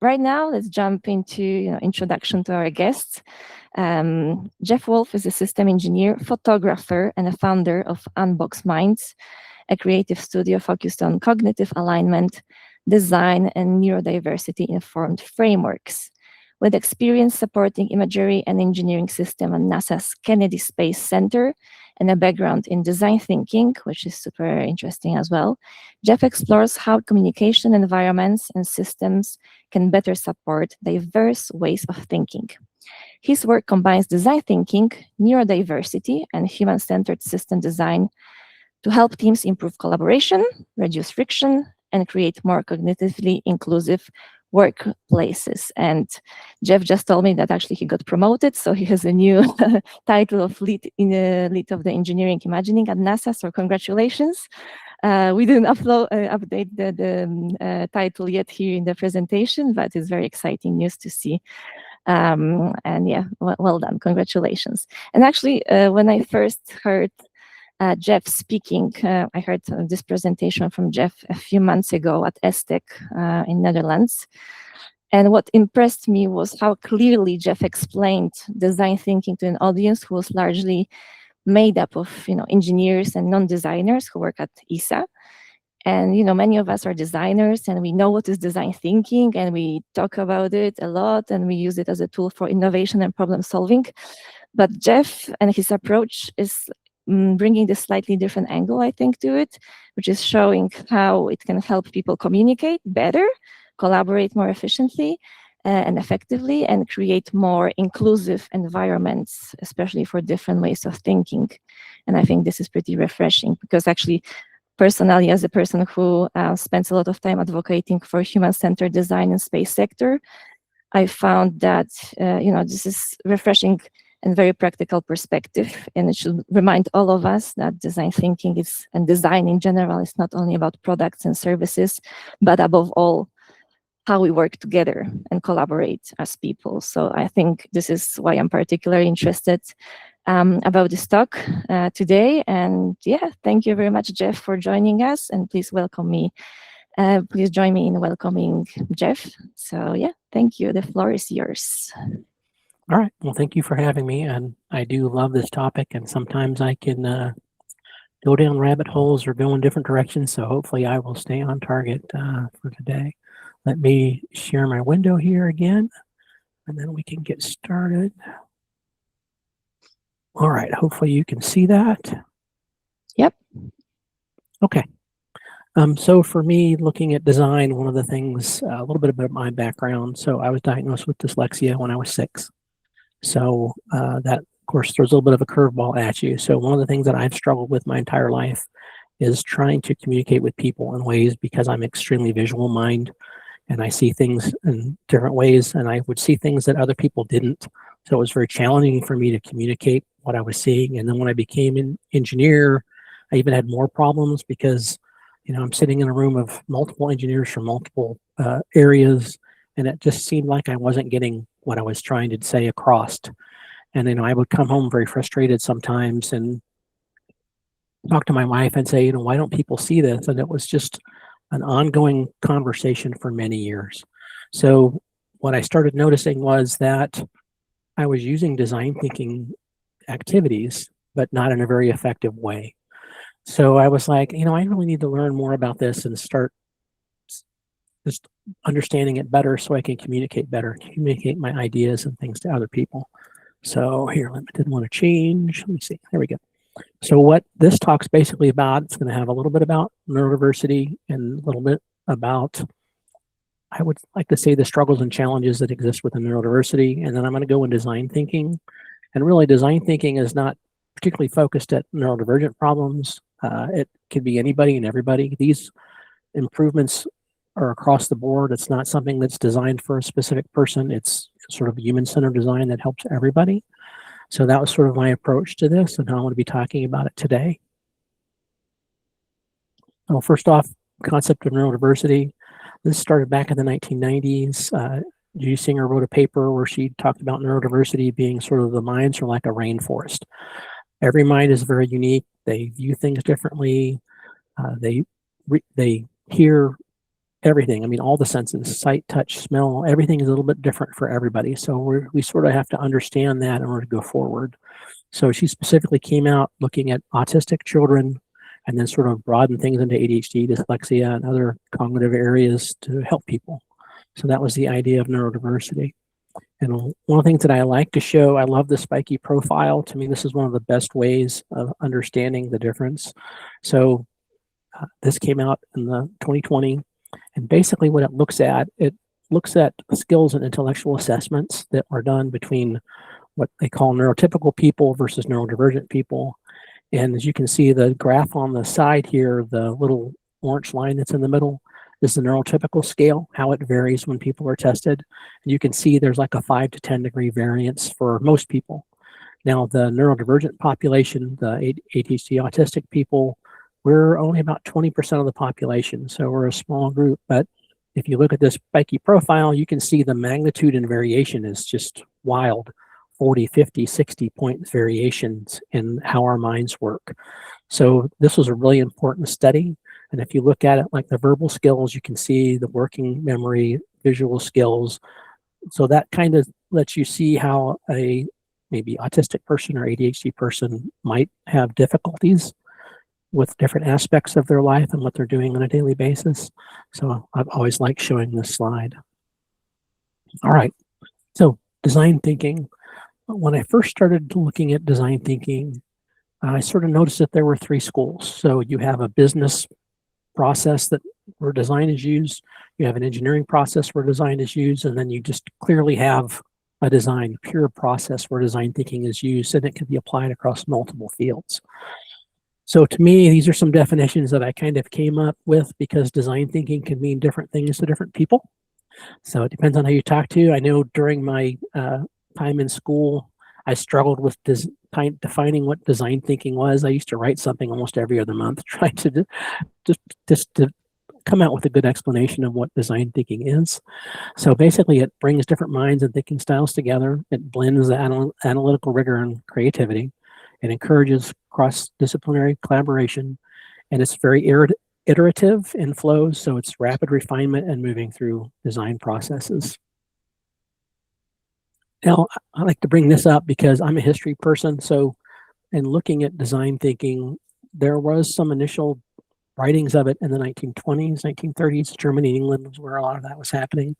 right now, let's jump into introduction to our guests. Jeff Wolfe is a system engineer, photographer, and a founder of Unbox Mindz, a creative studio focused on cognitive alignment, design, and neurodiversity-informed frameworks. With experience supporting imagery and engineering system at NASA's Kennedy Space Center and a background in design thinking, which is super interesting as well, Jeff explores how communication environments and systems can better support diverse ways of thinking. His work combines design thinking, neurodiversity, and human-centered system design to help teams improve collaboration, reduce friction, and create more cognitively inclusive workplaces. And Jeff just told me that actually he got promoted, so he has a new title of lead of the engineering imagining at NASA. So congratulations. We didn't update the title yet here in the presentation, but it's very exciting news to see. And yeah, well done, congratulations. And actually, when I first heard Jeff speaking, I heard this presentation from Jeff a few months ago at ESTEC in Netherlands. And what impressed me was how clearly Jeff explained design thinking to an audience who was largely made up of engineers and non-designers who work at ESA. And many of us are designers, and we know what is design thinking, and we talk about it a lot, and we use it as a tool for innovation and problem solving. But Jeff and his approach is bringing this slightly different angle, I think, to it, which is showing how it can help people communicate better, collaborate more efficiently and effectively, and create more inclusive environments, especially for different ways of thinking. And I think this is pretty refreshing, because actually, personally, as a person who spends a lot of time advocating for human-centered design in space sector, I found that this is refreshing and very practical perspective, and it should remind all of us that design thinking and design in general is not only about products and services, but above all, how we work together and collaborate as people. So I think this is why I'm particularly interested about this talk today. And yeah, thank you very much, Jeff, for joining us, and please welcome me. Please join me in welcoming Jeff. So yeah, thank you. The floor is yours. All right. Well, thank you for having me. And I do love this topic, and sometimes I can go down rabbit holes or go in different directions. So hopefully I will stay on target for today. Let me share my window here again, and then we can get started. All right. Hopefully you can see that. Yep. Okay. So for me, looking at design, one of the things, a little bit about my background. So I was diagnosed with dyslexia when I was 6. So that, of course, throws a little bit of a curveball at you. So one of the things that I've struggled with my entire life is trying to communicate with people in ways, because I'm extremely visual mind, and I see things in different ways, and I would see things that other people didn't. So it was very challenging for me to communicate what I was seeing. And then when I became an engineer, I even had more problems, because I'm sitting in a room of multiple engineers from multiple areas, and it just seemed like I wasn't getting what I was trying to say across. And I would come home very frustrated sometimes and talk to my wife and say, why don't people see this? And it was just an ongoing conversation for many years. So what I started noticing was that I was using design thinking activities, but not in a very effective way. So I was like, I really need to learn more about this and start just understanding it better so I can communicate better, communicate my ideas and things to other people. So here, I didn't want to change. Let me see. There we go. So what this talk's basically about, it's going to have a little bit about neurodiversity and a little bit about, I would like to say, the struggles and challenges that exist within neurodiversity. And then I'm going to go in design thinking. And really, design thinking is not particularly focused at neurodivergent problems. It could be anybody and everybody. These improvements are across the board. It's not something that's designed for a specific person. It's sort of human-centered design that helps everybody. So that was sort of my approach to this, and how I want to be talking about it today. Well, first off, concept of neurodiversity. This started back in the 1990s. Judy Singer wrote a paper where she talked about neurodiversity being sort of the minds are like a rainforest. Every mind is very unique. They view things differently. They hear everything. I mean, all the senses, sight, touch, smell, everything is a little bit different for everybody. So we sort of have to understand that in order to go forward. So she specifically came out looking at autistic children and then sort of broadened things into ADHD, dyslexia, and other cognitive areas to help people. So that was the idea of neurodiversity. And one of the things that I like to show, I love the spiky profile. To me, this is one of the best ways of understanding the difference. So this came out in the 2020. And basically what it looks at skills and intellectual assessments that are done between what they call neurotypical people versus neurodivergent people. And as you can see, the graph on the side here, the little orange line that's in the middle is the neurotypical scale, how it varies when people are tested. And you can see there's like a 5 to 10 degree variance for most people. Now, the neurodivergent population, the ADHD autistic people, we're only about 20% of the population, so we're a small group. But if you look at this spiky profile, you can see the magnitude and variation is just wild. 40, 50, 60 point variations in how our minds work. So this was a really important study. And if you look at it like the verbal skills, you can see the working memory, visual skills. So that kind of lets you see how a maybe autistic person or ADHD person might have difficulties with different aspects of their life and what they're doing on a daily basis. So I've always liked showing this slide. All right, so design thinking. When I first started looking at design thinking, I sort of noticed that there were 3 schools. So you have a business process where design is used, you have an engineering process where design is used, and then you just clearly have a design, pure process where design thinking is used, and it can be applied across multiple fields. So to me, these are some definitions that I kind of came up with because design thinking can mean different things to different people. So it depends on who you talk to. I know during my time in school, I struggled with defining what design thinking was. I used to write something almost every other month, trying to just to come out with a good explanation of what design thinking is. So basically, it brings different minds and thinking styles together. It blends analytical rigor and creativity. It encourages cross-disciplinary collaboration, and it's very iterative in flows, so it's rapid refinement and moving through design processes. Now, I like to bring this up because I'm a history person, so in looking at design thinking, there was some initial writings of it in the 1920s, 1930s. Germany and England was where a lot of that was happening.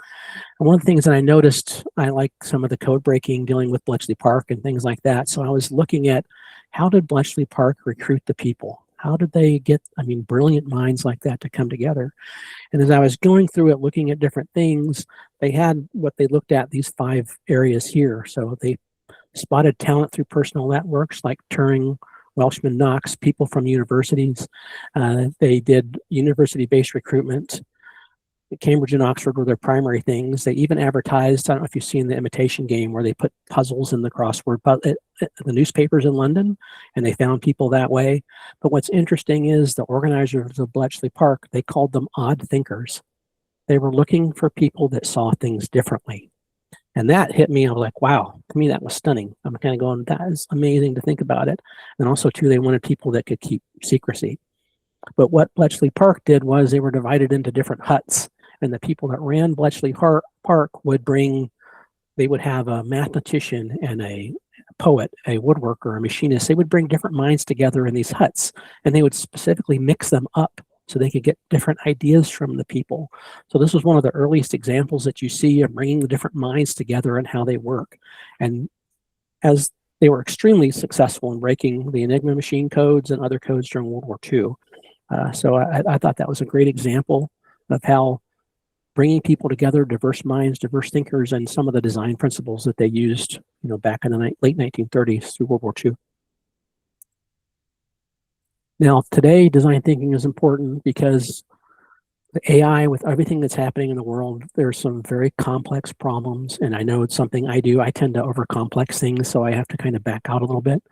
And one of the things that I noticed, I like some of the code breaking dealing with Bletchley Park and things like that. So I was looking at how did Bletchley Park recruit the people? How did they get, brilliant minds like that to come together? And as I was going through it, looking at different things, they had what they looked at, these 5 areas here. So they spotted talent through personal networks like Turing, Welshman, Knox, people from universities. They did university-based recruitment. Cambridge and Oxford were their primary things. They even advertised, I don't know if you've seen the Imitation Game, where they put puzzles in the crossword, the newspapers in London, and they found people that way. But what's interesting is the organizers of Bletchley Park, they called them odd thinkers. They were looking for people that saw things differently. And that hit me. I was like, wow, to me, that was stunning. I'm kind of going, that is amazing to think about it. And also, too, they wanted people that could keep secrecy. But what Bletchley Park did was they were divided into different huts. And the people that ran Bletchley Park they would have a mathematician and a poet, a woodworker, a machinist. They would bring different minds together in these huts, and they would specifically mix them up so they could get different ideas from the people. So this was one of the earliest examples that you see of bringing the different minds together and how they work. And as they were extremely successful in breaking the Enigma machine codes and other codes during World War II. So I thought that was a great example of how bringing people together, diverse minds, diverse thinkers, and some of the design principles that they used, back in the late 1930s through World War II. Now, today, design thinking is important because the AI, with everything that's happening in the world, there's some very complex problems, and I know it's something I do. I tend to overcomplex things, so I have to kind of back out a little bit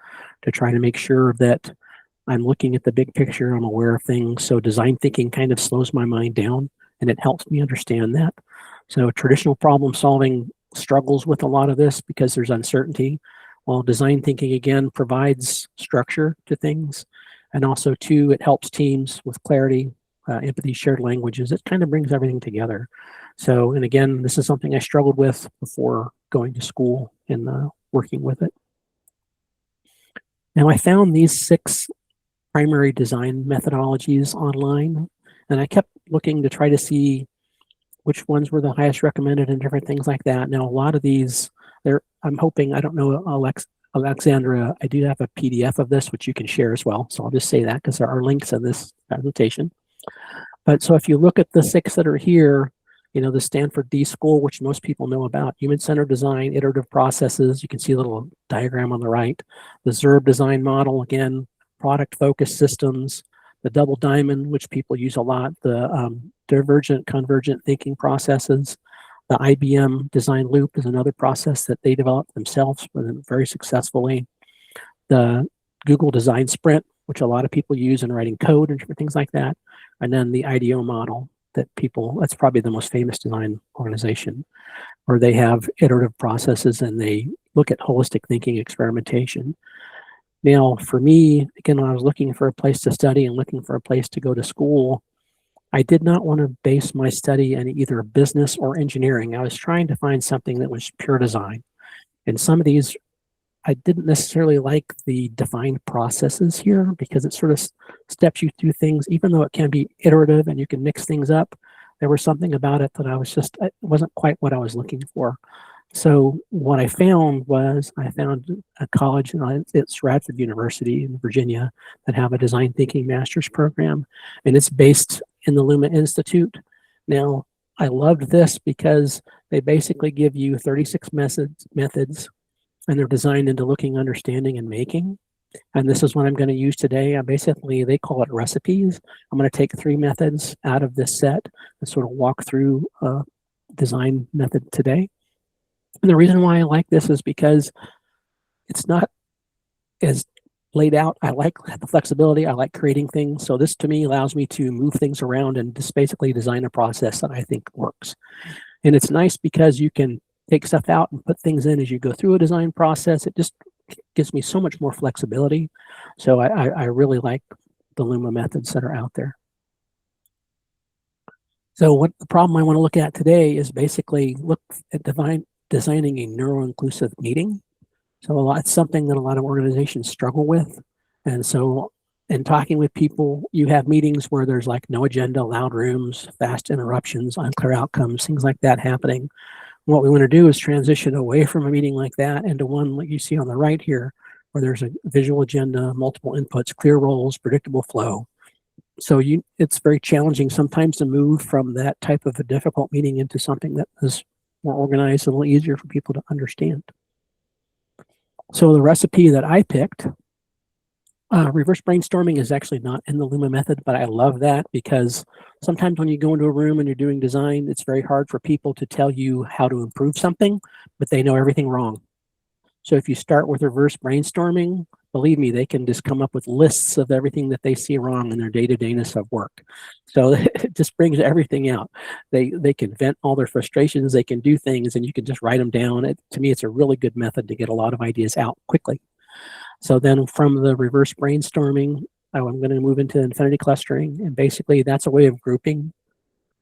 to try to make sure that I'm looking at the big picture, I'm aware of things. So design thinking kind of slows my mind down, and it helps me understand that. So traditional problem solving struggles with a lot of this because there's uncertainty, while design thinking, again, provides structure to things. And also, too, it helps teams with clarity, empathy, shared languages. It kind of brings everything together. So, and again, this is something I struggled with before going to school and working with it. Now, I found these 6 primary design methodologies online, and I kept looking to try to see which ones were the highest recommended and different things like that. Now, a lot of these, I'm hoping, I don't know, Alexandra, I do have a PDF of this, which you can share as well. So I'll just say that because there are links in this presentation. But so if you look at the 6 that are here, the Stanford D-School, which most people know about, human-centered design, iterative processes. You can see a little diagram on the right. The ZERB design model, again, product-focused systems. The double diamond, which people use a lot. The divergent, convergent thinking processes. The IBM design loop is another process that they developed themselves very successfully. The Google design sprint, which a lot of people use in writing code and different things like that. And then the IDEO model that's probably the most famous design organization, where they have iterative processes and they look at holistic thinking experimentation. Now, for me, again, when I was looking for a place to study and looking for a place to go to school, I did not want to base my study on either business or engineering. I was trying to find something that was pure design. And some of these, I didn't necessarily like the defined processes here because it sort of steps you through things, even though it can be iterative and you can mix things up. There was something about it that it wasn't quite what I was looking for. So what I found was a college, it's Radford University in Virginia, that have a design thinking master's program, and it's based in the Luma Institute. Now, I loved this because they basically give you 36 methods, and they're designed into looking, understanding, and making. And this is what I'm going to use today. They call it recipes. I'm going to take 3 methods out of this set and sort of walk through a design method today. And the reason why I like this is because it's not as laid out. I like the flexibility. I like creating things. So this to me allows me to move things around and just basically design a process that I think works. And it's nice because you can take stuff out and put things in as you go through a design process. It just gives me so much more flexibility. So I really like the Luma methods that are out there. So what the problem I want to look at today is basically look at designing a neuro-inclusive meeting. So it's something that a lot of organizations struggle with. And so in talking with people, you have meetings where there's like no agenda, loud rooms, fast interruptions, unclear outcomes, things like that happening. What we want to do is transition away from a meeting like that into one like you see on the right here, where there's a visual agenda, multiple inputs, clear roles, predictable flow. So it's very challenging sometimes to move from that type of a difficult meeting into something that is more organized and a little easier for people to understand. So the recipe that I picked, reverse brainstorming is actually not in the Luma method, but I love that because sometimes when you go into a room and you're doing design, it's very hard for people to tell you how to improve something, but they know everything wrong. So if you start with reverse brainstorming, believe me, they can just come up with lists of everything that they see wrong in their day-to-dayness of work. So it just brings everything out. They can vent all their frustrations, they can do things, and you can just write them down. To me, it's a really good method to get a lot of ideas out quickly. So then from the reverse brainstorming, I'm going to move into infinity clustering, and basically that's a way of grouping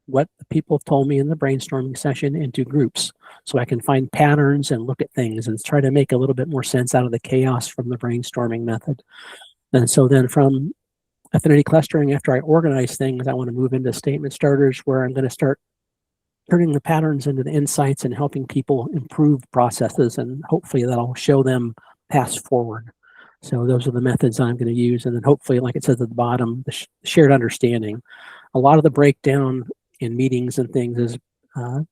what the people have told me in the brainstorming session into groups. So I can find patterns and look at things and try to make a little bit more sense out of the chaos from the brainstorming method. And so then from affinity clustering, after I organize things, I want to move into statement starters, where I'm going to start turning the patterns into the insights and helping people improve processes, and hopefully that'll show them paths forward. So those are the methods I'm going to use. And then hopefully, like it says at the bottom, the shared understanding. A lot of the breakdown in meetings and things is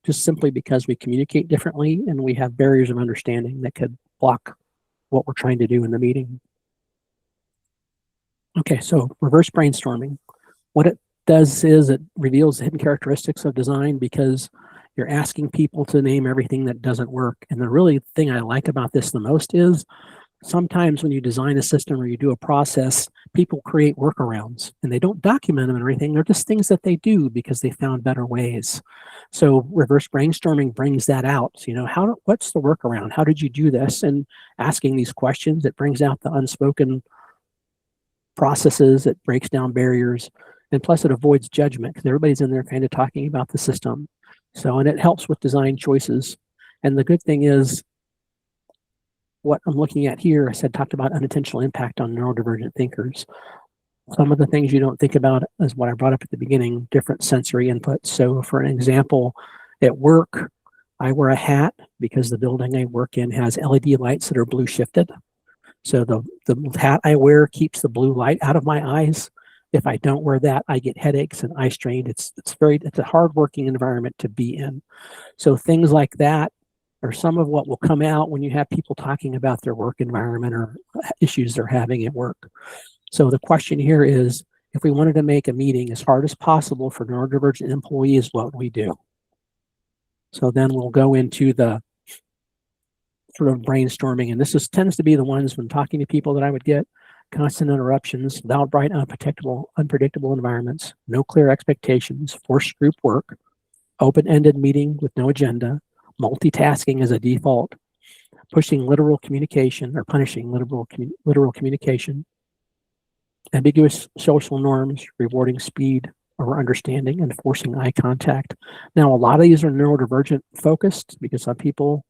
just simply because we communicate differently and we have barriers of understanding that could block what we're trying to do in the meeting. Okay, so reverse brainstorming. What it does is it reveals the hidden characteristics of design, because you're asking people to name everything that doesn't work. And the really thing I like about this the most is sometimes when you design a system or you do a process, people create workarounds and they don't document them and everything. They're just things that they do because they found better ways. So reverse brainstorming brings that out. So, what's the workaround? How did you do this? And asking these questions, it brings out the unspoken processes, it breaks down barriers. And plus it avoids judgment because everybody's in there kind of talking about the system. So, and it helps with design choices. And the good thing is what I'm looking at here, talked about unintentional impact on neurodivergent thinkers. Some of the things you don't think about is what I brought up at the beginning, different sensory inputs. So for an example, at work, I wear a hat because the building I work in has LED lights that are blue shifted. So the hat I wear keeps the blue light out of my eyes. If I don't wear that, I get headaches and eye strain. It's a hard working environment to be in. So things like that are some of what will come out when you have people talking about their work environment or issues they're having at work. So the question here is, if we wanted to make a meeting as hard as possible for neurodivergent employees, what would we do? So then we'll go into the sort of brainstorming, and this tends to be the ones when talking to people that I would get: constant interruptions, loud, bright, unpredictable environments, no clear expectations, forced group work, open-ended meeting with no agenda, multitasking as a default, pushing literal communication or punishing literal communication, ambiguous social norms, rewarding speed over understanding, and forcing eye contact. Now, a lot of these are neurodivergent focused because some people,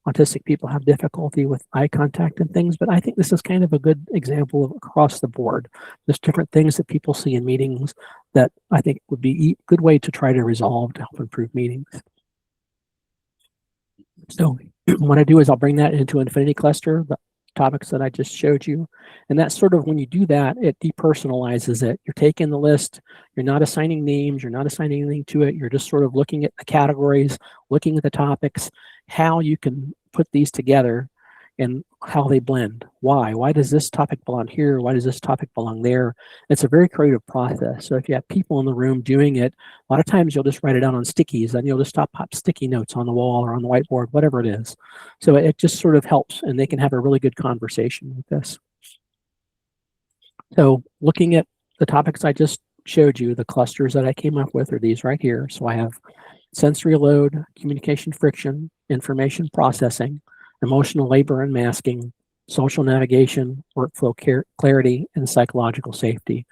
autistic people, have difficulty with eye contact and things, but I think this is kind of a good example of across the board. There's different things that people see in meetings that I think would be a good way to try to resolve to help improve meetings. So what I do is I'll bring that into Infinity Cluster, the topics that I just showed you. And that's sort of, when you do that, it depersonalizes it. You're taking the list, you're not assigning names, you're not assigning anything to it. You're just sort of looking at the categories, looking at the topics, how you can put these together and how they blend. Why does this topic belong here? Why does this topic belong there? It's a very creative process. So if you have people in the room doing it, a lot of times you'll just write it down on stickies, and you'll just pop sticky notes on the wall or on the whiteboard, whatever it is. So it just sort of helps, and they can have a really good conversation with this. So looking at the topics I just showed you, the clusters that I came up with are these right here. So I have sensory load, communication friction, information processing, emotional labor and masking, social navigation, workflow clarity, and psychological safety.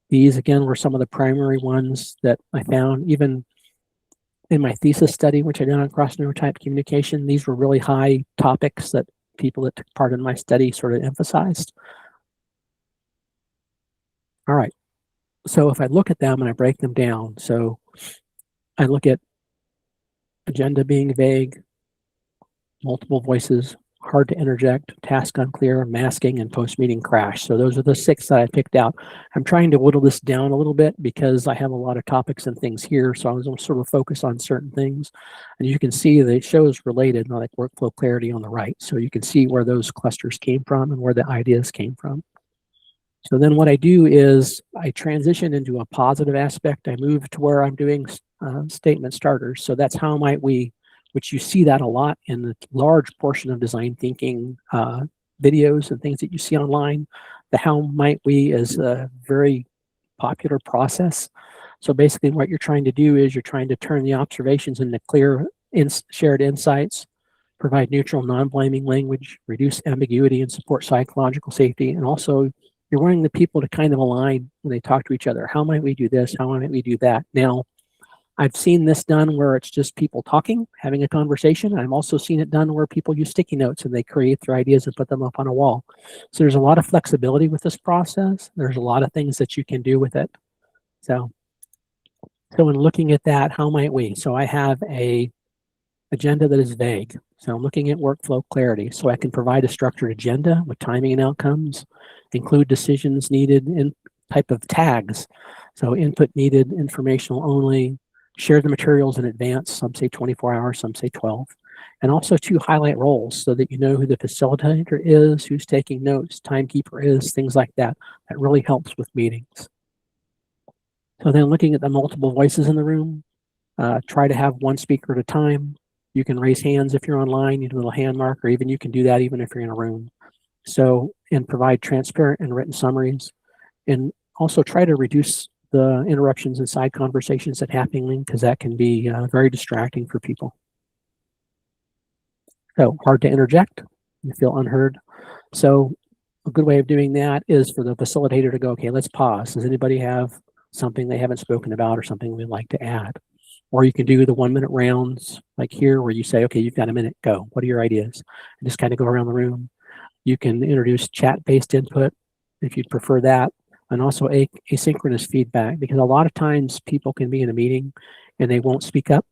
These, again, were some of the primary ones that I found. Even in my thesis study, which I did on cross-neurotype communication, these were really high topics that people that took part in my study sort of emphasized. All right, so if I look at them and I break them down, so I look at agenda being vague, multiple voices, hard to interject, task unclear, masking, and post-meeting crash. So those are the 6 that I picked out. I'm trying to whittle this down a little bit because I have a lot of topics and things here, so I was going to sort of focus on certain things. And you can see that it shows related, like workflow clarity on the right. So you can see where those clusters came from and where the ideas came from. So then what I do is I transition into a positive aspect. I move to where I'm doing statement starters. So that's how might we, which you see that a lot in the large portion of design thinking videos and things that you see online. The how might we is a very popular process. So basically what you're trying to do is you're trying to turn the observations into clear shared insights, provide neutral, non-blaming language, reduce ambiguity, and support psychological safety. And also you're wanting the people to kind of align when they talk to each other. How might we do this? How might we do that? Now, I've seen this done where it's just people talking, having a conversation. I've also seen it done where people use sticky notes and they create their ideas and put them up on a wall. So there's a lot of flexibility with this process. There's a lot of things that you can do with it. So in looking at that, how might we? So I have a agenda that is vague. So I'm looking at workflow clarity. So I can provide a structured agenda with timing and outcomes, include decisions needed in type of tags. So input needed, informational only, share the materials in advance, some say 24 hours, some say 12. And also to highlight roles so that you know who the facilitator is, who's taking notes, timekeeper is, things like that. That really helps with meetings. So then looking at the multiple voices in the room, try to have one speaker at a time. You can raise hands if you're online, you do a little hand mark, or even you can do that even if you're in a room. So, and provide transparent and written summaries. And also try to reduce the interruptions and side conversations that happening, because that can be very distracting for people. So hard to interject, you feel unheard. So a good way of doing that is for the facilitator to go, okay, let's pause. Does anybody have something they haven't spoken about or something we'd like to add. Or you can do the 1 minute rounds like here where you say, okay, you've got a minute, go. What are your ideas? And just kind of go around the room. You can introduce chat-based input if you'd prefer that, and also asynchronous feedback, because a lot of times people can be in a meeting and they won't speak up.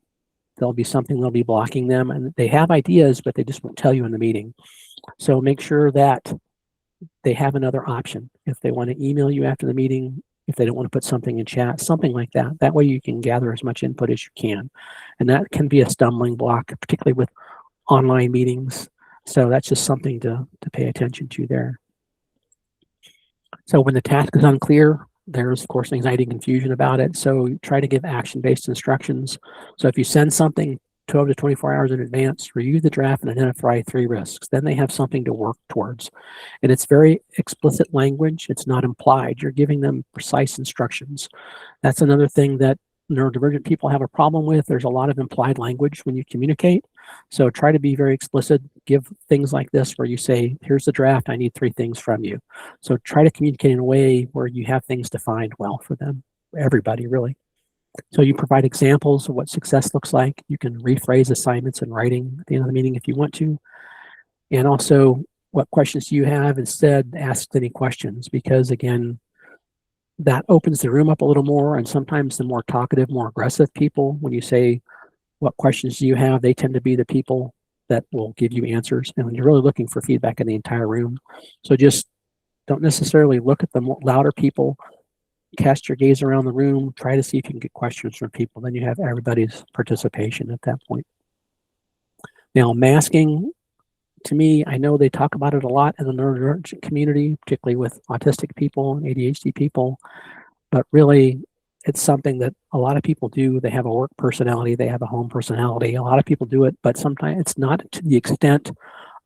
There'll be something that'll be blocking them, and they have ideas, but they just won't tell you in the meeting. So make sure that they have another option. If they want to email you after the meeting, if they don't want to put something in chat, something like that. That way you can gather as much input as you can. And that can be a stumbling block, particularly with online meetings. So that's just something to pay attention to there. So when the task is unclear, there's of course anxiety and confusion about it. So try to give action-based instructions. So if you send something 12 to 24 hours in advance, review the draft and identify 3 risks. Then they have something to work towards. And it's very explicit language. It's not implied. You're giving them precise instructions. That's another thing that neurodivergent people have a problem with. There's a lot of implied language when you communicate. So try to be very explicit. Give things like this where you say, here's the draft, I need 3 things from you. So try to communicate in a way where you have things defined well for them, everybody really. So you provide examples of what success looks like. You can rephrase assignments in writing at the end of the meeting if you want to. And also, what questions do you have? Instead, ask any questions, because again, that opens the room up a little more. And sometimes the more talkative, more aggressive people, when you say, what questions do you have? They tend to be the people that will give you answers. And when you're really looking for feedback in the entire room. So just don't necessarily look at the louder people. Cast your gaze around the room, try to see if you can get questions from people. Then you have everybody's participation at that point. Now, masking, to me, I know they talk about it a lot in the neurodivergent community, particularly with autistic people and ADHD people, but really it's something that a lot of people do. They have a work personality, they have a home personality. A lot of people do it, but sometimes it's not to the extent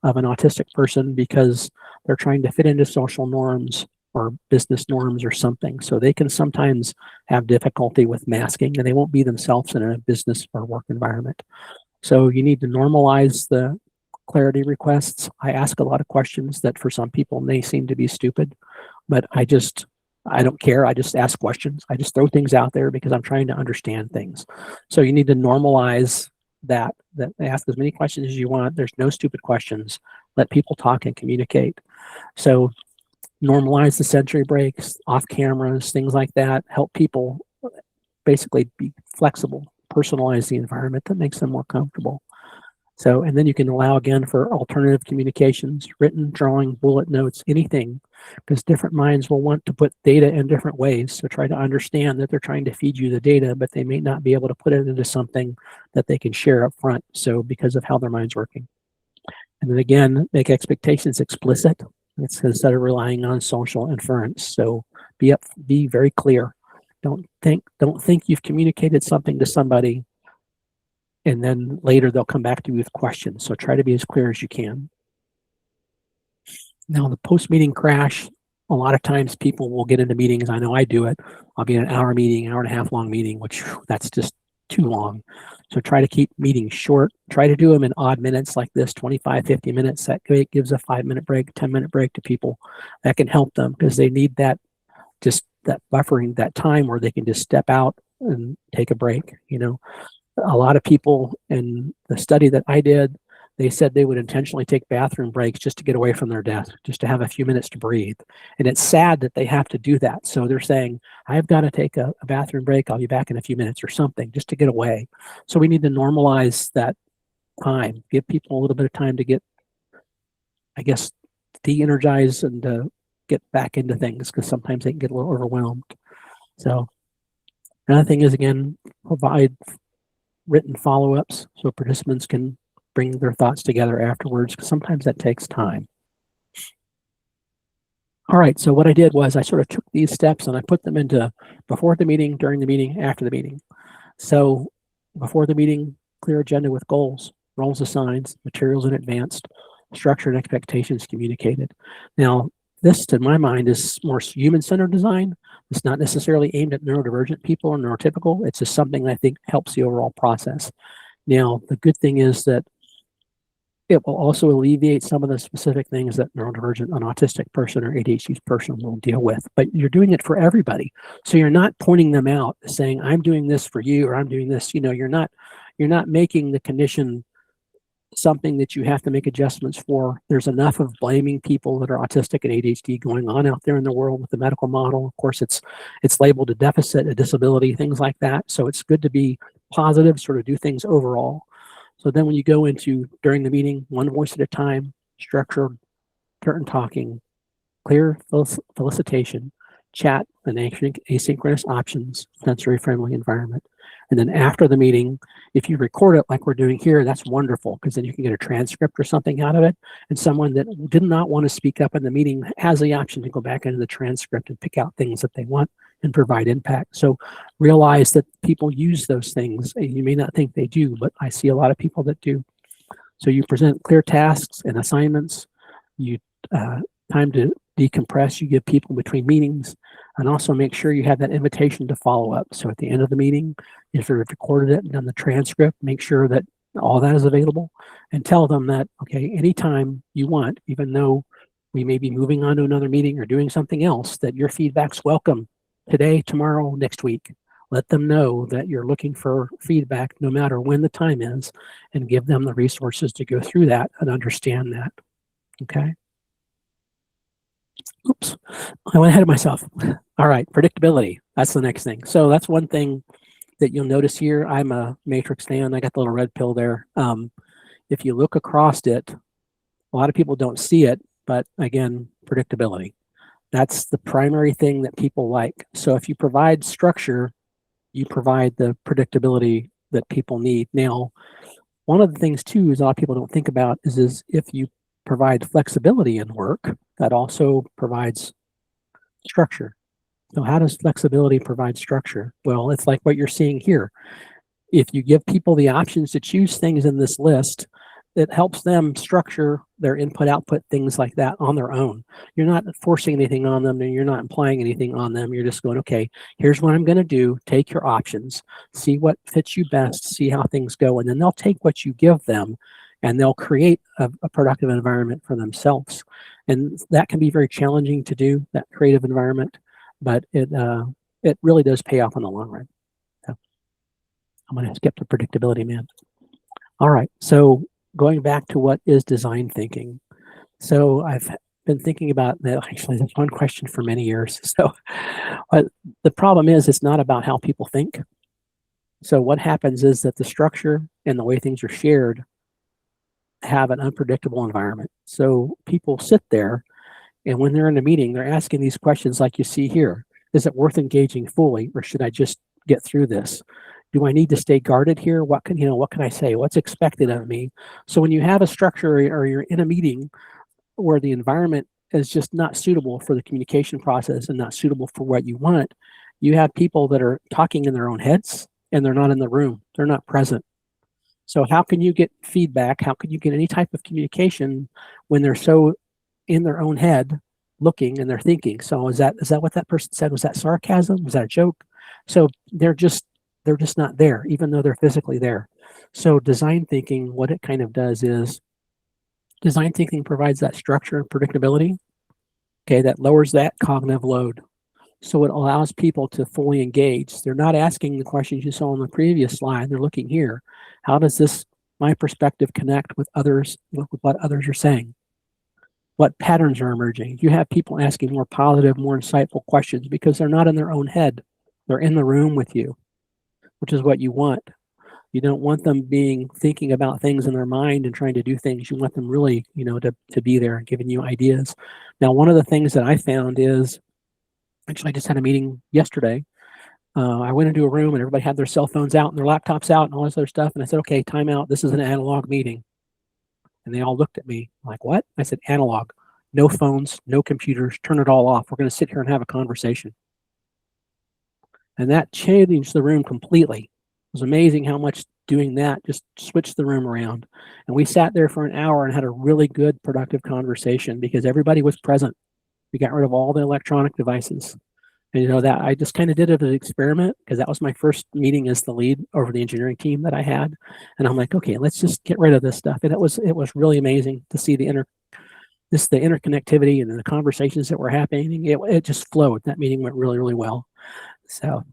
of an autistic person because they're trying to fit into social norms or business norms or something. So they can sometimes have difficulty with masking and they won't be themselves in a business or work environment. So you need to normalize the clarity requests. I ask a lot of questions that for some people may seem to be stupid, but I don't care. I just ask questions. I just throw things out there because I'm trying to understand things. So you need to normalize that ask as many questions as you want. There's no stupid questions. Let people talk and communicate. So normalize the sensory breaks, off cameras, things like that. Help people basically be flexible, personalize the environment that makes them more comfortable. So, and then you can allow again for alternative communications, written, drawing, bullet notes, anything, because different minds will want to put data in different ways. So try to understand that they're trying to feed you the data, but they may not be able to put it into something that they can share up front. So because of how their mind's working. And then again, make expectations explicit. It's instead of relying on social inference. So be very clear. Don't think you've communicated something to somebody and then later they'll come back to you with questions. So try to be as clear as you can. Now the post-meeting crash, a lot of times people will get into meetings. I know I do it. I'll be in an hour meeting, hour and a half long meeting, which that's just too long. So try to keep meetings short. Try to do them in odd minutes like this, 25, 50 minutes. That gives a 5-minute break, 10-minute break to people. That can help them because they need that, just that buffering, that time where they can just step out and take a break. You know, a lot of people in the study that I did, they said they would intentionally take bathroom breaks just to get away from their desk, just to have a few minutes to breathe. And it's sad that they have to do that. So they're saying, I've got to take a bathroom break. I'll be back in a few minutes or something just to get away. So we need to normalize that time, give people a little bit of time to get, I guess, de-energize and get back into things because sometimes they can get a little overwhelmed. So another thing is, again, provide written follow-ups so participants can bring their thoughts together afterwards, because sometimes that takes time. All right, so what I did was I sort of took these steps and I put them into before the meeting, during the meeting, after the meeting. So before the meeting, clear agenda with goals, roles assigned, materials in advance, structure and expectations communicated. Now, this, to my mind, is more human-centered design. It's not necessarily aimed at neurodivergent people or neurotypical. It's just something that I think helps the overall process. Now, the good thing is that it will also alleviate some of the specific things that neurodivergent, an autistic person or ADHD person will deal with. But you're doing it for everybody. So you're not pointing them out saying, I'm doing this for you, or I'm doing this, you're not making the condition something that you have to make adjustments for. There's enough of blaming people that are autistic and ADHD going on out there in the world with the medical model. Of course, it's labeled a deficit, a disability, things like that. So it's good to be positive, sort of do things overall. So then when you go into during the meeting, one voice at a time, structured, curtain talking, clear felicitation, chat, and asynchronous options, sensory friendly environment. And then after the meeting, if you record it like we're doing here, that's wonderful, because then you can get a transcript or something out of it. And someone that did not want to speak up in the meeting has the option to go back into the transcript and pick out things that they want and provide impact. So realize that people use those things. You may not think they do, but I see a lot of people that do. So you present clear tasks and assignments. You time to decompress, you give people between meetings, and also make sure you have that invitation to follow up. So at the end of the meeting, if you've recorded it and done the transcript, make sure that all that is available, and tell them that, okay, anytime you want, even though we may be moving on to another meeting or doing something else, that your feedback's welcome today, tomorrow, next week. Let them know that you're looking for feedback no matter when the time is, and give them the resources to go through that and understand that, okay? Oops, I went ahead of myself. All right, predictability, that's the next thing. So that's one thing that you'll notice here. I'm a Matrix fan, I got the little red pill there. If you look across it, a lot of people don't see it, but again, predictability. That's the primary thing that people like. So if you provide structure, you provide the predictability that people need. Now, one of the things too is a lot of people don't think about is if you provide flexibility in work, that also provides structure. So how does flexibility provide structure? Well, it's like what you're seeing here. If you give people the options to choose things in this list, it helps them structure their input, output, things like that on their own. You're not forcing anything on them, and you're not implying anything on them. You're just going, okay, here's what I'm going to do. Take your options, see what fits you best, see how things go, and then they'll take what you give them and they'll create a productive environment for themselves. And that can be very challenging to do, that creative environment, but it really does pay off in the long run. So I'm going to skip the predictability, man. All right, so going back to what is design thinking. So I've been thinking about that. Actually, that's one question for many years. So the problem is it's not about how people think. So what happens is that the structure and the way things are shared have an unpredictable environment. So people sit there, and when they're in a meeting, they're asking these questions like you see here. Is it worth engaging fully, or should I just get through this? Do I need to stay guarded here? What can I say? What's expected of me? So when you have a structure or you're in a meeting where the environment is just not suitable for the communication process and not suitable for what you want, you have people that are talking in their own heads and they're not in the room. They're not present. So how can you get feedback? How can you get any type of communication when they're so in their own head looking and they're thinking? So is that what that person said? Was that sarcasm? Was that a joke? So they're just not there, even though they're physically there. So design thinking, what it kind of does is design thinking provides that structure and predictability, okay, that lowers that cognitive load. So it allows people to fully engage. They're not asking the questions you saw on the previous slide. They're looking here. How does my perspective connect with others, with what others are saying? What patterns are emerging? You have people asking more positive, more insightful questions because they're not in their own head. They're in the room with you, which is what you want. You don't want them thinking about things in their mind and trying to do things. You want them really, to be there and giving you ideas. Now, one of the things that I found is, actually, I just had a meeting yesterday. I went into a room and everybody had their cell phones out and their laptops out and all this other stuff. And I said, okay, time out. This is an analog meeting. And they all looked at me like, what? I said, analog. No phones, no computers, turn it all off. We're going to sit here and have a conversation. And that changed the room completely. It was amazing how much doing that just switched the room around. And we sat there for an hour and had a really good, productive conversation because everybody was present. We got rid of all the electronic devices. And that I just kind of did it as an experiment because that was my first meeting as the lead over the engineering team that I had. And I'm like, okay, let's just get rid of this stuff. And it was really amazing to see the interconnectivity and the conversations that were happening. It just flowed. That meeting went really, really well. So,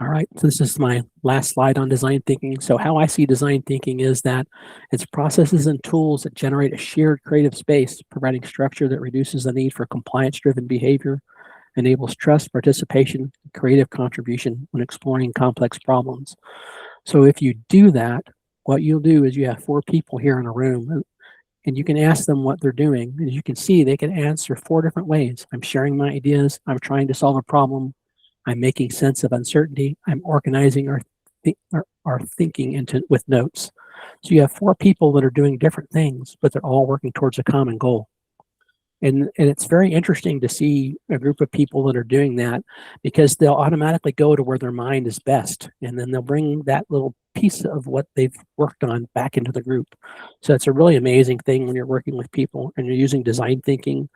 all right, so this is my last slide on design thinking. So how I see design thinking is that it's processes and tools that generate a shared creative space, providing structure that reduces the need for compliance-driven behavior, enables trust, participation, and creative contribution when exploring complex problems. So if you do that, what you'll do is you have 4 people here in a room, and you can ask them what they're doing. As you can see, they can answer 4 different ways. I'm sharing my ideas. I'm trying to solve a problem. I'm making sense of uncertainty. I'm organizing our thinking with notes. So you have 4 people that are doing different things, but they're all working towards a common goal. And it's very interesting to see a group of people that are doing that because they'll automatically go to where their mind is best. And then they'll bring that little piece of what they've worked on back into the group. So it's a really amazing thing when you're working with people and you're using design thinking.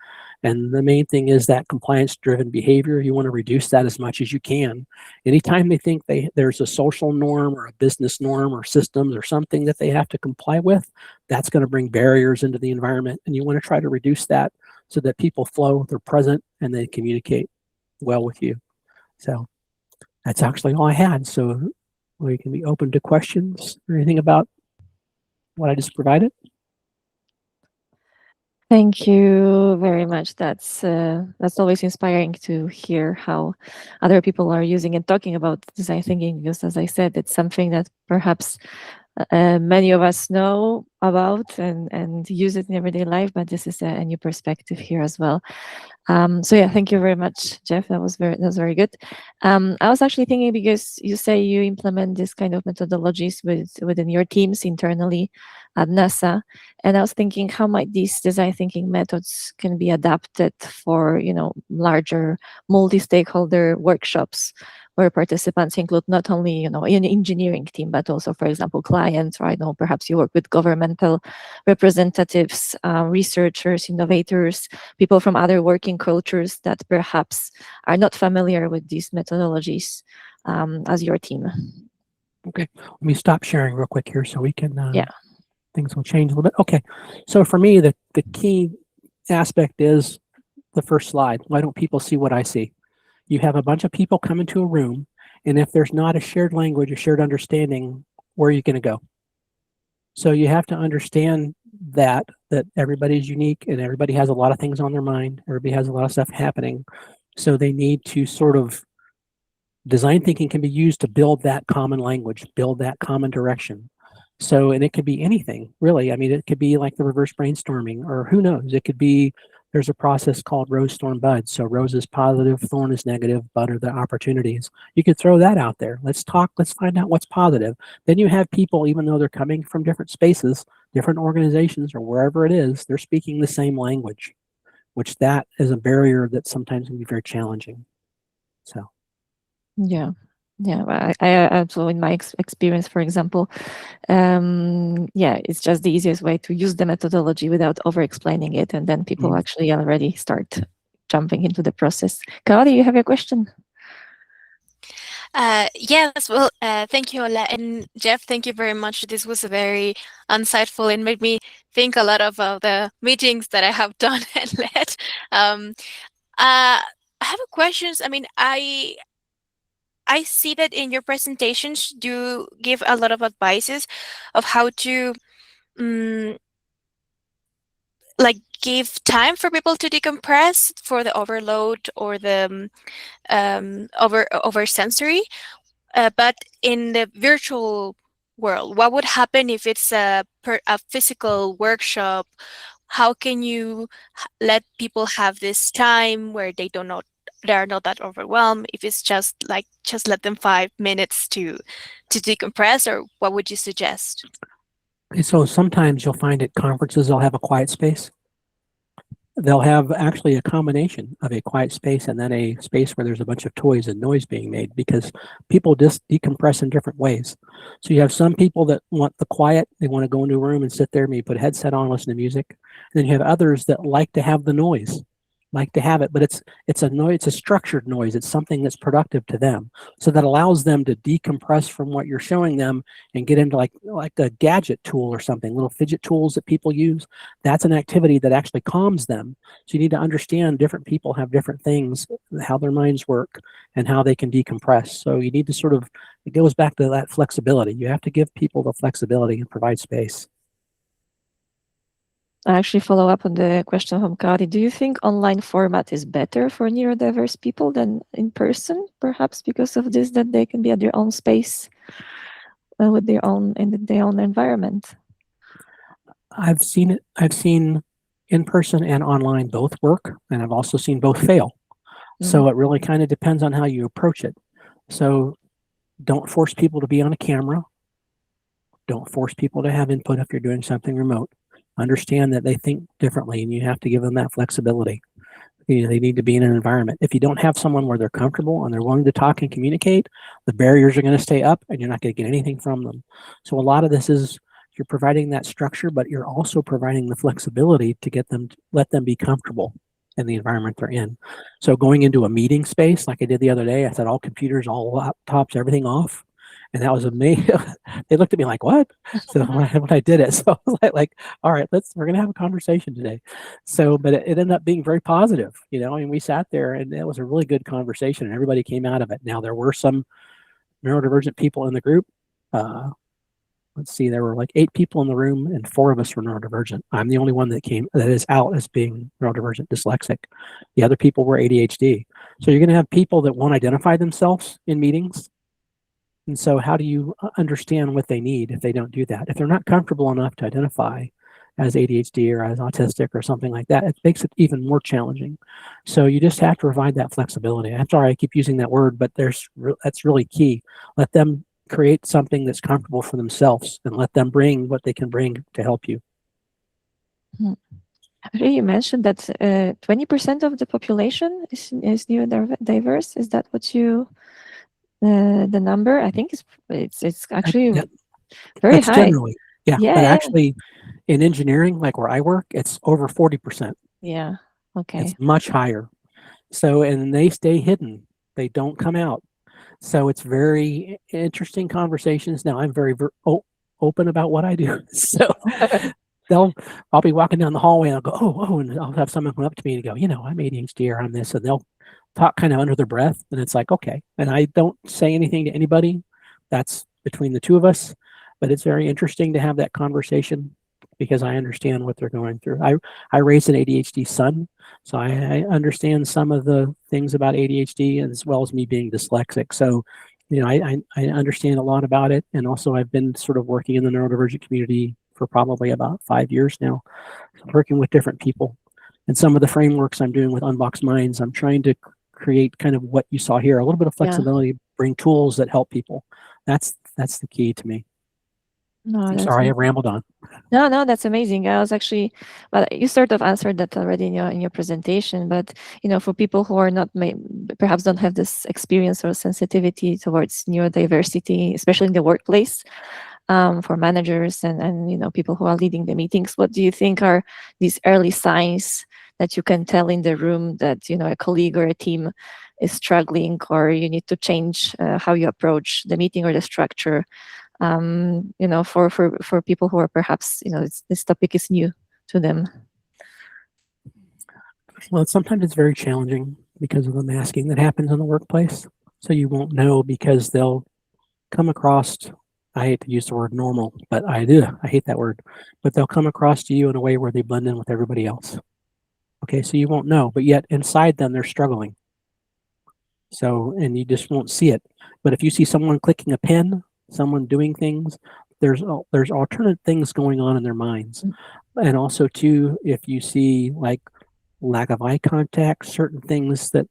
And the main thing is that compliance-driven behavior. You want to reduce that as much as you can. Anytime they think there's a social norm or a business norm or systems or something that they have to comply with, that's going to bring barriers into the environment. And you want to try to reduce that so that people flow, they're present, and they communicate well with you. So that's actually all I had. So we can be open to questions or anything about what I just provided. Thank you very much. That's always inspiring to hear how other people are using and talking about design thinking, because as I said, it's something that perhaps many of us know about and use it in everyday life, but this is a new perspective here as well. So yeah, thank you very much, Jeff. That was very good. I was actually thinking, because you say you implement this kind of methodologies within your teams internally at NASA, and I was thinking, how might these design thinking methods can be adapted for larger multi-stakeholder workshops where participants include not only an engineering team, but also, for example, clients, or I know perhaps you work with governmental representatives, researchers, innovators, people from other working cultures that perhaps are not familiar with these methodologies as your team. Okay, let me stop sharing real quick here so we can, yeah. Things will change a little bit. Okay, so for me, the key aspect is the first slide. Why don't people see what I see? You have a bunch of people come into a room, and if there's not a shared language, a shared understanding, where are you going to go? So you have to understand that everybody's unique and everybody has a lot of things on their mind. Everybody has a lot of stuff happening. So they need to sort of, design thinking can be used to build that common language, build that common direction. So, and it could be anything, really. I mean, it could be like the reverse brainstorming, or who knows, it could be, there's a process called rose, thorn, bud. So rose is positive, thorn is negative, bud are the opportunities. You could throw that out there. Let's talk, let's find out what's positive. Then you have people, even though they're coming from different spaces, different organizations, or wherever it is, they're speaking the same language, which that is a barrier that sometimes can be very challenging. So. Yeah. I so in my experience, for example, it's just the easiest way to use the methodology without over-explaining it, and then people actually already start jumping into the process. Claudia, you have a question? Yes, well, thank you, Ola. And Jeff, thank you very much. This was very insightful and made me think a lot about the meetings that I have done and led. I have a questions. I mean, I see that in your presentations, you give a lot of advices of how to like give time for people to decompress for the overload or the over sensory. But in the virtual world, what would happen if it's a physical workshop? How can you let people have this time where they are not that overwhelmed? If it's just let them 5 minutes to decompress, or what would you suggest? So sometimes you'll find at conferences they'll have a quiet space. They'll have actually a combination of a quiet space and then a space where there's a bunch of toys and noise being made, because people just decompress in different ways. So you have some people that want the quiet, they want to go into a room and sit there, maybe put a headset on, listen to music. And then you have others that like to have the noise. like to have it, but it's a noise, it's a structured noise. It's something that's productive to them. So that allows them to decompress from what you're showing them and get into like a gadget tool or something, little fidget tools that people use. That's an activity that actually calms them. So you need to understand different people have different things, how their minds work and how they can decompress. So you need to sort of, it goes back to that flexibility. You have to give people the flexibility and provide space. I actually follow up on the question from Kari. Do you think online format is better for neurodiverse people than in person, perhaps because of this, that they can be at their own space with their own environment? I've seen in person and online both work, and I've also seen both fail. So it really kind of depends on how you approach it. So don't force people to be on a camera. Don't force people to have input if you're doing something remote. Understand that they think differently and you have to give them that flexibility. They need to be in an environment. If you don't have someone where they're comfortable and they're willing to talk and communicate, the barriers are going to stay up and you're not going to get anything from them. So a lot of this is you're providing that structure, but you're also providing the flexibility to let them be comfortable in the environment they're in. So going into a meeting space like I did the other day, I said all computers, all laptops, everything off. And that was amazing. They looked at me like, what? So when I did it, so I was like, all right, we're going to have a conversation today. So, but it ended up being very positive, I mean, we sat there and it was a really good conversation and everybody came out of it. Now there were some neurodivergent people in the group. Let's see, there were like 8 people in the room and 4 of us were neurodivergent. I'm the only one that is out as being neurodivergent dyslexic. The other people were ADHD. So you're going to have people that won't identify themselves in meetings. And so how do you understand what they need if they don't do that? If they're not comfortable enough to identify as ADHD or as autistic or something like that, it makes it even more challenging. So you just have to provide that flexibility. I'm sorry I keep using that word, but that's really key. Let them create something that's comfortable for themselves and let them bring what they can bring to help you. Actually, you mentioned that 20% of the population is neurodiverse. Is that what you... the number? I think it's actually very that's high. Generally, yeah. But actually, in engineering, like where I work, it's over 40%. Yeah. Okay. It's much higher. So, and they stay hidden. They don't come out. So it's very interesting conversations. Now I'm very open about what I do. So I'll be walking down the hallway and I'll go, oh, and I'll have someone come up to me and go, I'm ADHD or I'm this, and they'll talk kind of under their breath, and it's like, okay. And I don't say anything to anybody. That's between the two of us, but it's very interesting to have that conversation because I understand what they're going through. I raised an ADHD son, so I understand some of the things about ADHD as well as me being dyslexic. So, I understand a lot about it, and also I've been sort of working in the neurodivergent community for probably about 5 years now, working with different people. And some of the frameworks I'm doing with Unbox Mindz, I'm trying to create kind of what you saw here, a little bit of flexibility, bring tools that help people. That's the key to me. No, I'm sorry, I rambled on. No, that's amazing. I was actually, well, you sort of answered that already in your presentation, but for people who are not, perhaps don't have this experience or sensitivity towards neurodiversity, especially in the workplace, for managers and people who are leading the meetings, what do you think are these early signs that you can tell in the room that a colleague or a team is struggling, or you need to change how you approach the meeting or the structure? For people who are perhaps this topic is new to them. Well, sometimes it's very challenging because of the masking that happens in the workplace. So you won't know because they'll come across, I hate to use the word normal, but I hate that word, but they'll come across to you in a way where they blend in with everybody else. Okay, so you won't know, but yet inside them they're struggling. So, and you just won't see it. But if you see someone clicking a pen, someone doing things, there's alternate things going on in their minds. And also too, if you see like lack of eye contact, certain things that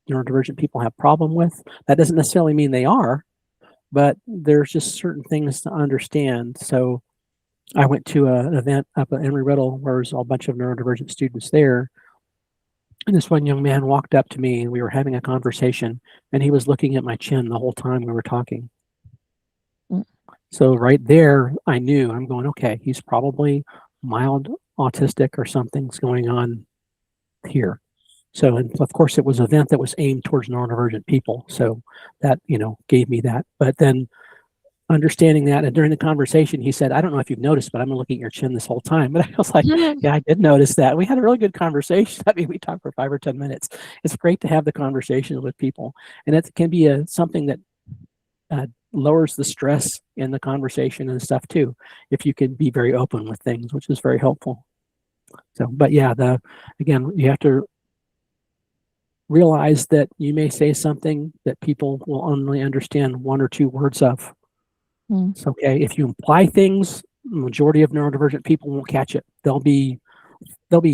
neurodivergent people have problem with, that doesn't necessarily mean they are, but there's just certain things to understand. So I went to an event up at Embry-Riddle where there's a bunch of neurodivergent students there. And this one young man walked up to me and we were having a conversation and he was looking at my chin the whole time we were talking. So right there, I knew, I'm going, okay, he's probably mild autistic or something's going on here. So, and of course, it was an event that was aimed towards neurodivergent people. So that, gave me that. But then understanding that, and during the conversation, he said, I don't know if you've noticed, but I've been looking at your chin this whole time. But I was like, yeah, I did notice that. We had a really good conversation. I mean, we talked for 5 or 10 minutes. It's great to have the conversations with people. And it can be something that lowers the stress in the conversation and stuff too, if you can be very open with things, which is very helpful. So, but yeah, again, you have to realize that you may say something that people will only understand 1 or 2 words of. It's okay. If you imply things, the majority of neurodivergent people won't catch it. They'll be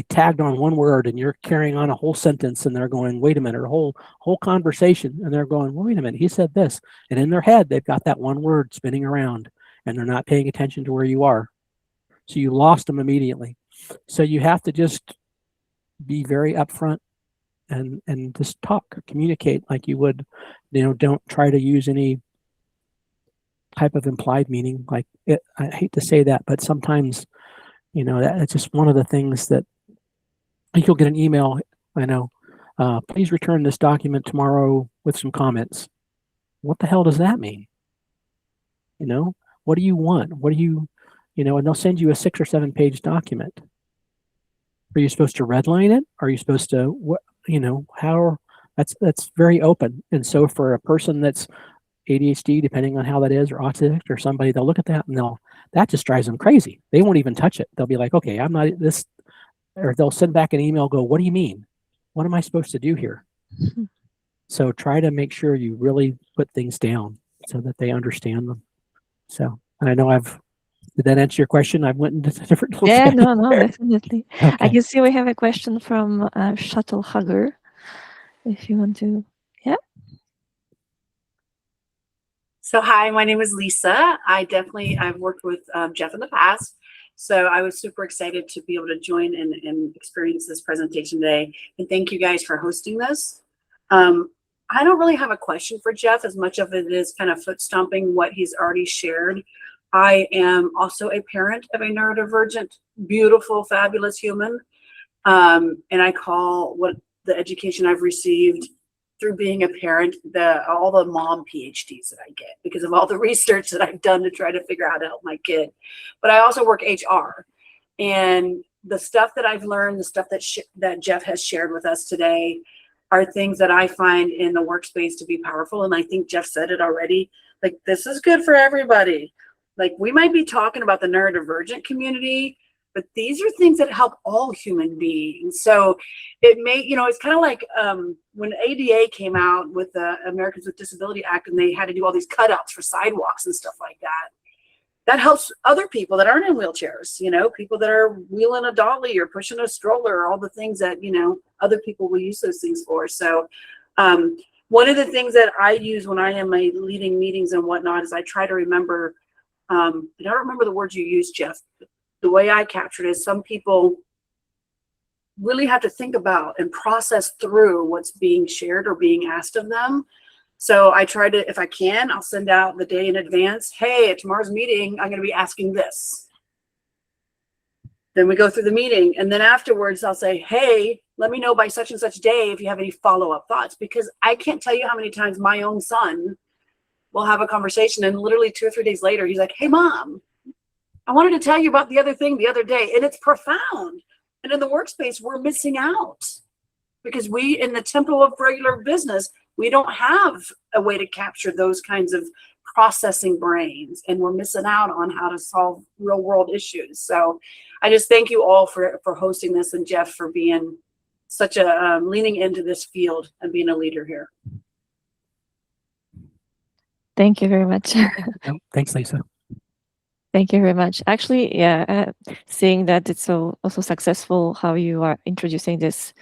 tagged on 1 word, and you're carrying on a whole sentence, and they're going, wait a minute, or a whole conversation, and they're going, well, wait a minute, he said this. And in their head, they've got that 1 word spinning around, and they're not paying attention to where you are. So you lost them immediately. So you have to just be very upfront and just talk, communicate like you would, don't try to use any type of implied meaning. Like I hate to say that, but sometimes, that's just one of the things that I think you'll get an email. I know, please return this document tomorrow with some comments. What the hell does that mean? What do you want? What do you, and they'll send you a 6 or 7 page document. Are you supposed to redline it? Are you supposed to, what, how? That's very open. And so for a person that's ADHD, depending on how that is, or autistic, or somebody, they'll look at that and that just drives them crazy. They won't even touch it. They'll be like, okay, I'm not this, or they'll send back an email, go, what do you mean? What am I supposed to do here? So try to make sure you really put things down so that they understand them. So, and I know did that answer your question? I went into different. Yeah, no, definitely. Okay. I can see we have a question from Shuttle Hugger. If you want to, yeah. So hi, my name is Lisa. I've worked with Jeff in the past. So I was super excited to be able to join and experience this presentation today. And thank you guys for hosting this. I don't really have a question for Jeff, as much of it is kind of foot stomping what he's already shared. I am also a parent of a neurodivergent, beautiful, fabulous human. And I call what the education I've received through being a parent, all the mom PhDs that I get because of all the research that I've done to try to figure out how to help my kid. But I also work HR, and the stuff that I've learned, the stuff that Jeff has shared with us today are things that I find in the workspace to be powerful. And I think Jeff said it already, like, this is good for everybody. Like, we might be talking about the neurodivergent community, but these are things that help all human beings. So it may, it's kind of like when ADA came out with the Americans with Disability Act, and they had to do all these cutouts for sidewalks and stuff like that. That helps other people that aren't in wheelchairs, people that are wheeling a dolly or pushing a stroller, or all the things that, other people will use those things for. So one of the things that I use when I am leading meetings and whatnot is I try to remember, I don't remember the words you used, Jeff. The way I captured it is some people really have to think about and process through what's being shared or being asked of them. So I try to, if I can, I'll send out the day in advance. Hey, at tomorrow's meeting, I'm going to be asking this. Then we go through the meeting. And then afterwards, I'll say, hey, let me know by such and such day if you have any follow-up thoughts, because I can't tell you how many times my own son will have a conversation, and literally 2 or 3 days later, he's like, hey, Mom, I wanted to tell you about the other thing the other day. And it's profound. And in the workspace, we're missing out because we, in the tempo of regular business, we don't have a way to capture those kinds of processing brains, and we're missing out on how to solve real world issues. So I just thank you all for hosting this, and Jeff for being such a leaning into this field and being a leader here. Thank you very much. Thanks, Lisa. Thank you very much. Actually, yeah, seeing that it's also successful how you are introducing this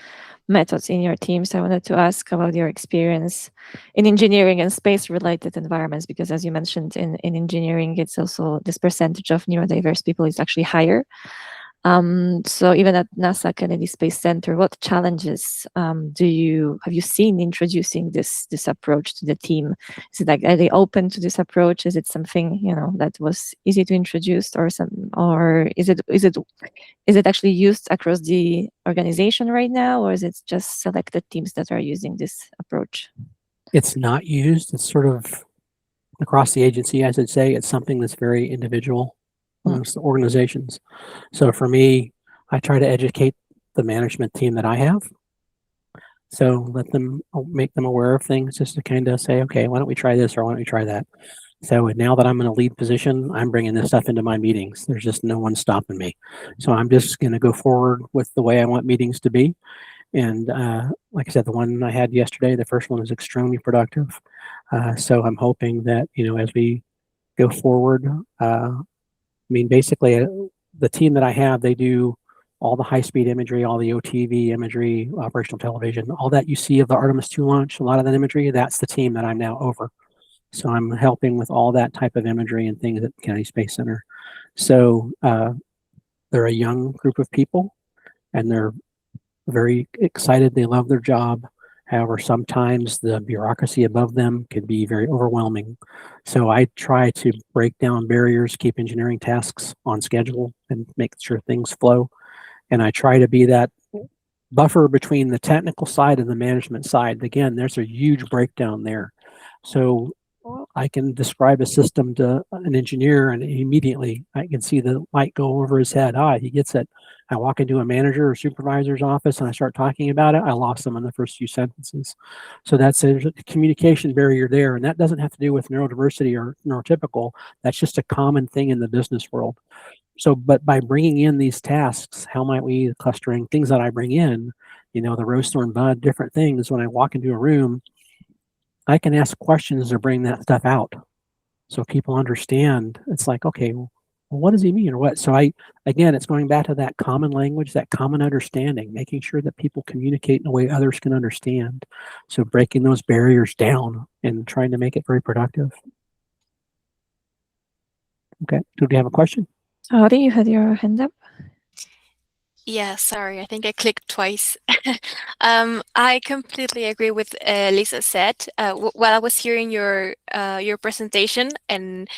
methods in your teams, I wanted to ask about your experience in engineering and space-related environments, because as you mentioned, in engineering, it's also this percentage of neurodiverse people is actually higher. So even at NASA Kennedy Space Center, what challenges have you seen introducing this approach to the team? Is it like, are they open to this approach? Is it something, you know, that was easy to introduce, or is it actually used across the organization right now, or is it just selected teams that are using this approach? It's not used. It's sort of across the agency, as I'd say. It's something that's very individual amongst the organizations. So for me, I try to educate the management team that I have. So make them aware of things, just to kind of say, okay, why don't we try this, or why don't we try that? So now that I'm in a lead position, I'm bringing this stuff into my meetings. There's just no one stopping me. So I'm just going to go forward with the way I want meetings to be. And like I said, the one I had yesterday, the first one was extremely productive. So I'm hoping that, you know, as we go forward, I mean, basically, the team that I have, they do all the high-speed imagery, all the OTV imagery, operational television, all that you see of the Artemis 2 launch, a lot of that imagery, that's the team that I'm now over. So I'm helping with all that type of imagery and things at Kennedy Space Center. So they're a young group of people, and they're very excited. They love their job. However, sometimes the bureaucracy above them can be very overwhelming. So I try to break down barriers, keep engineering tasks on schedule, and make sure things flow. And I try to be that buffer between the technical side and the management side. Again, there's a huge breakdown there. So I can describe a system to an engineer, and immediately I can see the light go over his head. He gets it. I walk into a manager or supervisor's office and I start talking about it. I lost them in the first few sentences. So that's a communication barrier there. And that doesn't have to do with neurodiversity or neurotypical. That's just a common thing in the business world. So, but by bringing in these tasks, how might we, clustering things that I bring in, you know, the rose thorn bud, different things. When I walk into a room, I can ask questions to bring that stuff out. So people understand. It's like, okay, well, what does he mean, or what? So again, it's going back to that common language, that common understanding, making sure that people communicate in a way others can understand. So breaking those barriers down and trying to make it very productive. Okay, do you have a question? Audie, you had your hand up. Yeah, sorry, I think I clicked twice. I completely agree with Lisa said. While I was hearing your presentation and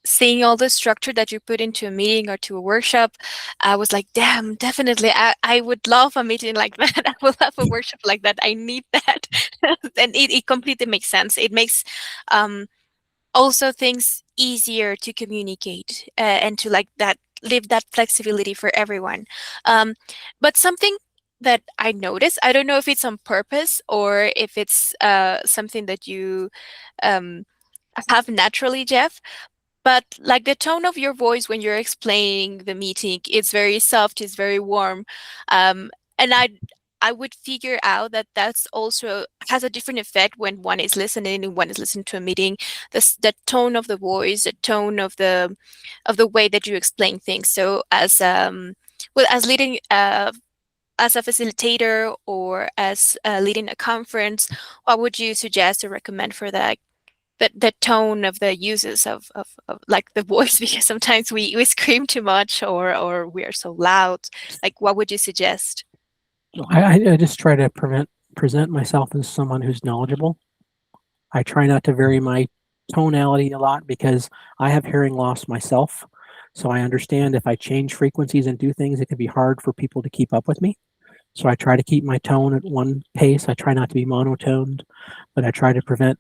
seeing all the structure that you put into a meeting or to a workshop, I was like, damn, definitely, I would love a meeting like that. I will have a workshop like that. I need that. And it completely makes sense. It makes also things easier to communicate and to like that, leave that flexibility for everyone. But something that I noticed, I don't know if it's on purpose or if it's something that you have naturally, Jeff, but like the tone of your voice when you're explaining the meeting, it's very soft, it's very warm. And I would figure out that that's also has a different effect when one is listening and one is listening to a meeting. The tone of the voice, the tone of the way that you explain things. So as leading as a facilitator or as leading a conference, what would you suggest or recommend for that? The tone of the uses of like the voice, because sometimes we scream too much or we are so loud. Like, what would you suggest? I just try to present myself as someone who's knowledgeable. I try not to vary my tonality a lot because I have hearing loss myself. So I understand if I change frequencies and do things, it can be hard for people to keep up with me. So I try to keep my tone at one pace. I try not to be monotoned, but I try to present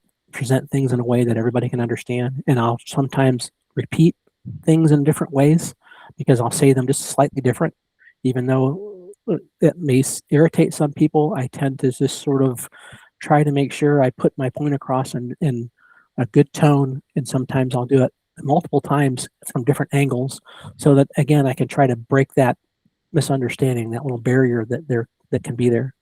things in a way that everybody can understand. And I'll sometimes repeat things in different ways because I'll say them just slightly different, even though it may irritate some people. I tend to just sort of try to make sure I put my point across in a good tone, and sometimes I'll do it multiple times from different angles so that, again, I can try to break that misunderstanding, that little barrier that can be there.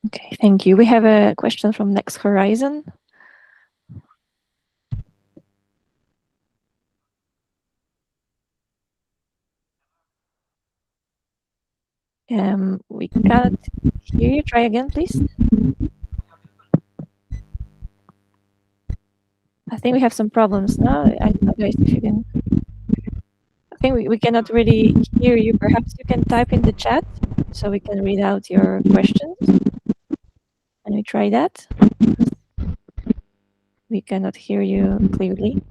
Okay, thank you. We have a question from Next Horizon. We can't hear you. Try again, please. I think we have some problems now. I don't know if you can. think we cannot really hear you. Perhaps you can type in the chat so we can read out your questions. Can we try that? We cannot hear you clearly.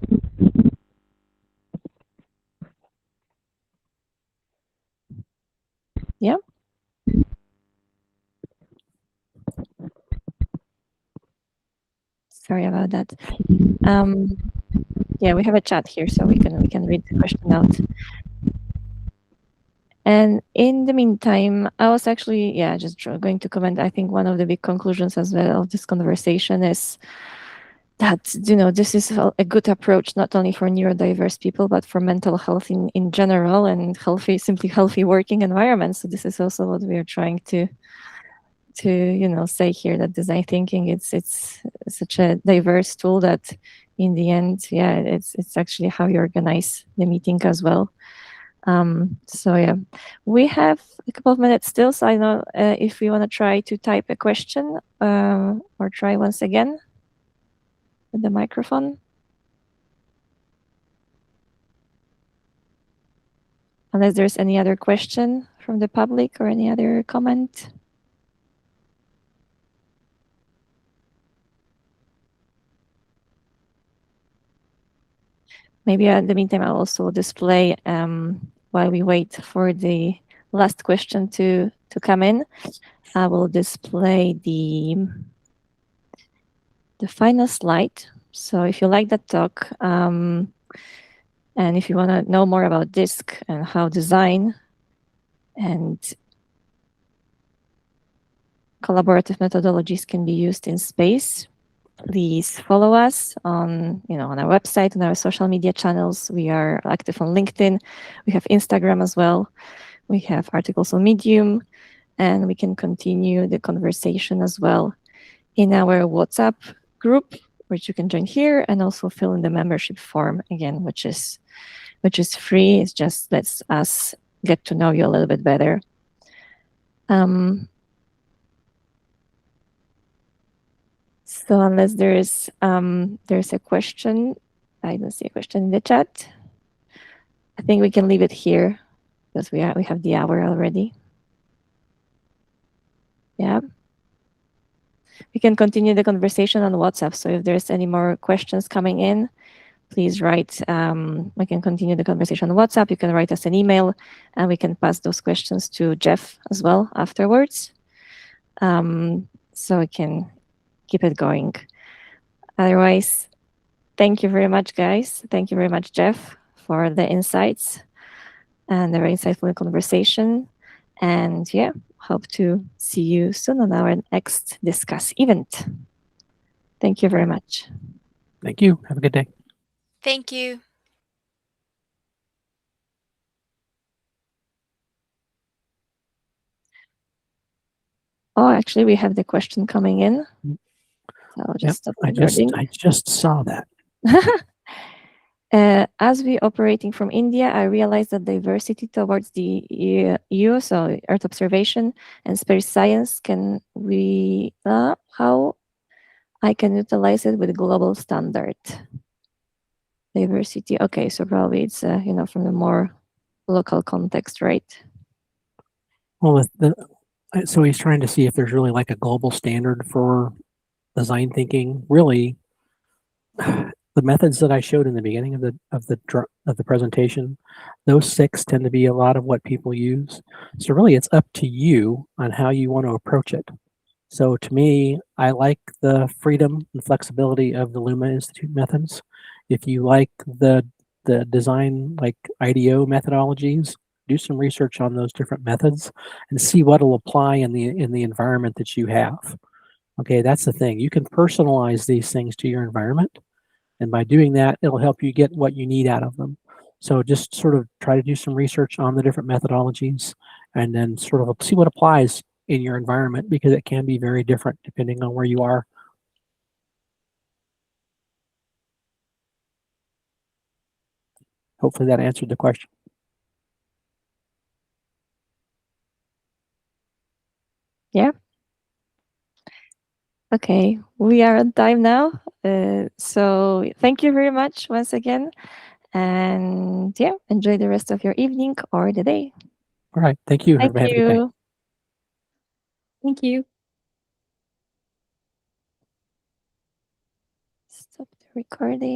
Yeah. Sorry about that. Yeah, we have a chat here, so we can read the question out. And in the meantime, I was actually, just going to comment. I think one of the big conclusions as well of this conversation is that, this is a good approach, not only for neurodiverse people, but for mental health in general, and simply healthy working environments. So this is also what we are trying to say here, that design thinking, it's such a diverse tool that in the end, it's actually how you organize the meeting as well. So yeah, we have a couple of minutes still, so I know if we want to try to type a question or try once again with the microphone. Unless there's any other question from the public or any other comment. Maybe in the meantime, I'll also display, while we wait for the last question to come in, I will display the final slide. So if you like that talk, and if you want to know more about DiSC and how design and collaborative methodologies can be used in space, please follow us on our website, on our social media channels. We are active on LinkedIn. We have Instagram as well. We have articles on Medium, and we can continue the conversation as well in our WhatsApp group, which you can join here, and also fill in the membership form again, which is free. It just lets us get to know you a little bit better. So unless there's a question, I don't see a question in the chat. I think we can leave it here because we have the hour already. Yeah. We can continue the conversation on WhatsApp. So if there's any more questions coming in, please write. We can continue the conversation on WhatsApp. You can write us an email, and we can pass those questions to Jeff as well afterwards. So we can keep it going. Otherwise, thank you very much, guys. Thank you very much, Jeff, for the insights and the very insightful conversation. And yeah, hope to see you soon on our next DiSCuss event. Thank you very much. Thank you. Have a good day. Thank you. Oh, actually, we have the question coming in. So I'll just stop recording. I just saw that. As we operating from India, I realized that diversity towards the EU, so Earth observation and space science, how I can utilize it with global standard. Diversity, okay, so probably it's from the more local context, right? Well, so he's trying to see if there's really like a global standard for design thinking. Really, the methods that I showed in the beginning of the presentation, those 6 tend to be a lot of what people use. So really, it's up to you on how you want to approach it. So to me, I like the freedom and flexibility of the Luma Institute methods. If you like the design, like IDEO methodologies, do some research on those different methods and see what will apply in the environment that you have. Okay, that's the thing. You can personalize these things to your environment, and by doing that, it'll help you get what you need out of them. So just sort of try to do some research on the different methodologies, and then sort of see what applies in your environment, because it can be very different depending on where you are. Hopefully that answered the question. Yeah. Okay, we are on time now. So thank you very much once again. And yeah, enjoy the rest of your evening or the day. All right. Thank you. Thank Have a good day. you. Thank you. Stop the recording.